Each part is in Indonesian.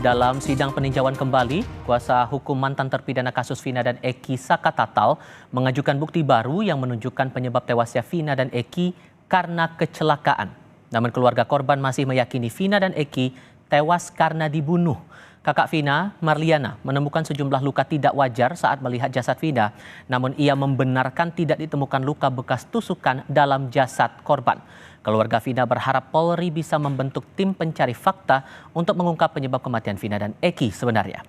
Dalam sidang peninjauan kembali, kuasa hukum mantan terpidana kasus Vina dan Eki Sakatatal mengajukan bukti baru yang menunjukkan penyebab tewasnya Vina dan Eki karena kecelakaan. Namun keluarga korban masih meyakini Vina dan Eki tewas karena dibunuh. Kakak Vina, Marliana, menemukan sejumlah luka tidak wajar saat melihat jasad Vina. Namun ia membenarkan tidak ditemukan luka bekas tusukan dalam jasad korban. Keluarga Vina berharap Polri bisa membentuk tim pencari fakta untuk mengungkap penyebab kematian Vina dan Eki sebenarnya.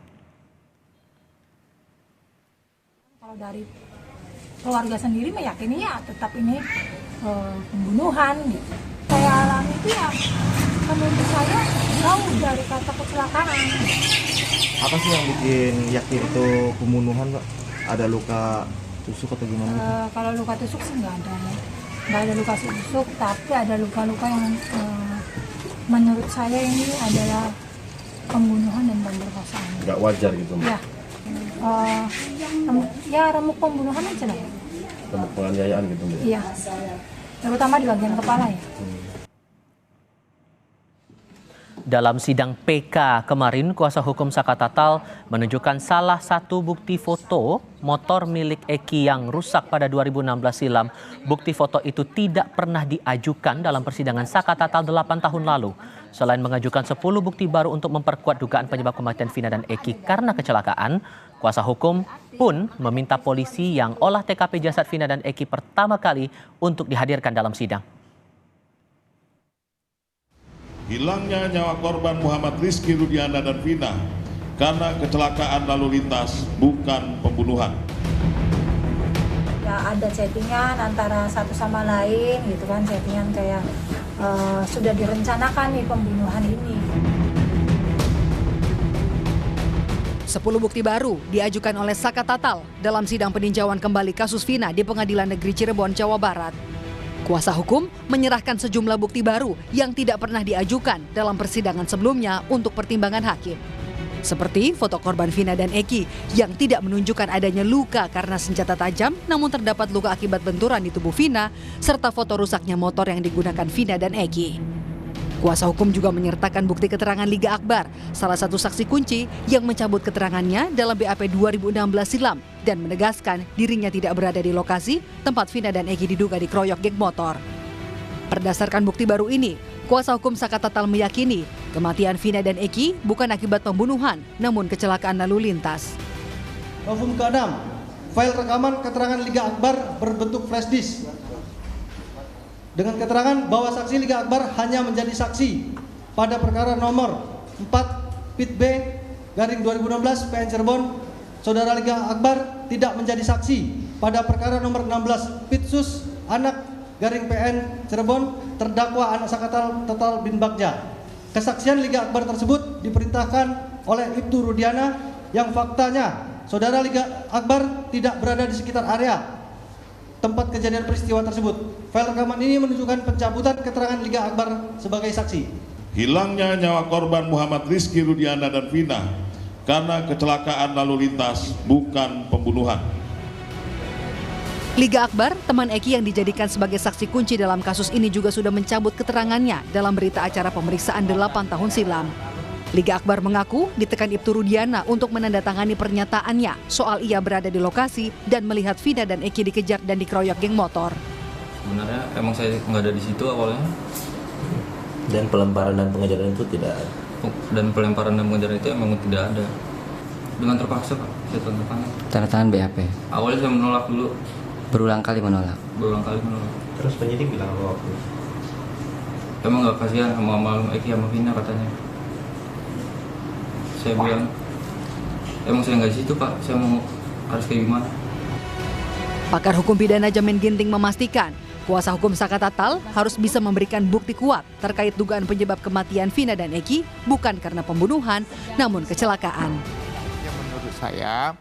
Kalau dari keluarga sendiri meyakini ya tetap ini pembunuhan gitu. Saya alami itu ya menurut saya jauh dari kata kecelakaan. Apa sih yang bikin yakin itu pembunuhan, Pak? Ada luka tusuk atau gimana? Kalau luka tusuk sih nggak ada ya. Nggak ada luka tusuk, tapi ada luka-luka yang menurut saya ini adalah pembunuhan dan pemerkosaan. Nggak wajar gitu, Mbak? Ya, ya remuk pembunuhan aja lah. Remuk penganiayaan gitu, Mbak? Iya, terutama di bagian kepala ya. Dalam sidang PK kemarin, kuasa hukum Sakatatal menunjukkan salah satu bukti foto motor milik Eki yang rusak pada 2016 silam. Bukti foto itu tidak pernah diajukan dalam persidangan Sakatatal 8 tahun lalu. Selain mengajukan 10 bukti baru untuk memperkuat dugaan penyebab kematian Vina dan Eki karena kecelakaan, kuasa hukum pun meminta polisi yang olah TKP jasad Vina dan Eki pertama kali untuk dihadirkan dalam sidang. Hilangnya nyawa korban Muhammad Rizky Rudiana dan Vina karena kecelakaan lalu lintas, bukan pembunuhan. Ya ada chattingan antara satu sama lain gitu kan, chattingan kayak sudah direncanakan nih pembunuhan ini. 10 bukti baru diajukan oleh Sakatatal dalam sidang peninjauan kembali kasus Vina di Pengadilan Negeri Cirebon, Jawa Barat. Kuasa hukum menyerahkan sejumlah bukti baru yang tidak pernah diajukan dalam persidangan sebelumnya untuk pertimbangan hakim. Seperti foto korban Vina dan Eki yang tidak menunjukkan adanya luka karena senjata tajam, namun terdapat luka akibat benturan di tubuh Vina, serta foto rusaknya motor yang digunakan Vina dan Eki. Kuasa hukum juga menyertakan bukti keterangan Liga Akbar, salah satu saksi kunci yang mencabut keterangannya dalam BAP 2016 silam dan menegaskan dirinya tidak berada di lokasi tempat Vina dan Eki diduga dikeroyok geng motor. Berdasarkan bukti baru ini, kuasa hukum Sakatatal meyakini kematian Vina dan Eki bukan akibat pembunuhan, namun kecelakaan lalu lintas. Novum ke-6, file rekaman keterangan Liga Akbar berbentuk flash disk. Dengan keterangan bahwa saksi Liga Akbar hanya menjadi saksi pada perkara nomor 4 Pit B garing 2016 PN Cirebon, saudara Liga Akbar tidak menjadi saksi pada perkara nomor 16 Pit Sus anak garing PN Cirebon terdakwa anak Sakatatal bin Bagja. Kesaksian Liga Akbar tersebut diperintahkan oleh Ibtu Rudiana yang faktanya saudara Liga Akbar tidak berada di sekitar area tempat kejadian peristiwa tersebut. File rekaman ini menunjukkan pencabutan keterangan Liga Akbar sebagai saksi. Hilangnya nyawa korban Muhammad Rizky Rudiana dan Vina karena kecelakaan lalu lintas, bukan pembunuhan. Liga Akbar, teman Eki yang dijadikan sebagai saksi kunci dalam kasus ini juga sudah mencabut keterangannya dalam berita acara pemeriksaan 8 tahun silam. Liga Akbar mengaku ditekan Ibtu Rudiana untuk menandatangani pernyataannya soal ia berada di lokasi dan melihat Vina dan Eki dikejar dan dikeroyok geng motor. Sebenarnya emang saya nggak ada di situ awalnya. Dan pelemparan dan pengejaran itu tidak ada? Dan pelemparan dan pengejaran itu emang tidak ada. Dengan terpaksa Pak, saya tanda tangan. Tanda tangan BAP? Awalnya saya menolak dulu. Berulang kali menolak? Berulang kali menolak. Terus penyidik bilang apa waktu? Emang nggak kasihan sama almarhum Eki sama Vina katanya. Saya bilang, emang saya nggak di situ Pak, saya mau harus kayak gimana? Pakar hukum pidana Jamin Ginting memastikan, kuasa hukum Sakatatal harus bisa memberikan bukti kuat terkait dugaan penyebab kematian Vina dan Eki bukan karena pembunuhan, namun kecelakaan. Yang menurut saya,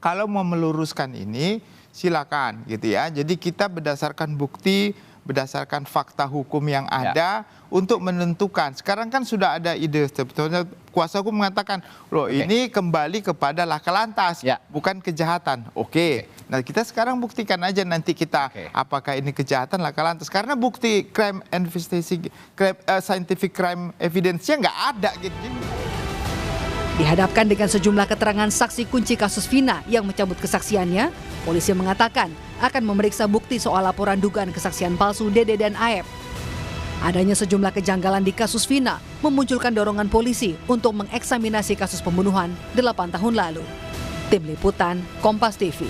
kalau mau meluruskan ini, silakan gitu ya. Jadi kita berdasarkan bukti, berdasarkan fakta hukum yang ada untuk menentukan. Sekarang kan sudah ada ide sebetulnya kuasa hukum mengatakan, loh ini kembali kepada laka lantas, bukan kejahatan. Nah kita sekarang buktikan aja nanti kita apakah ini kejahatan laka lantas. Karena bukti crime investigation, scientific crime evidence-nya nggak ada gitu. Dihadapkan dengan sejumlah keterangan saksi kunci kasus Vina yang mencabut kesaksiannya, polisi mengatakan akan memeriksa bukti soal laporan dugaan kesaksian palsu Dede dan Aep. Adanya sejumlah kejanggalan di kasus Vina memunculkan dorongan polisi untuk mengeksaminasi kasus pembunuhan 8 tahun lalu. Tim Liputan, Kompas TV.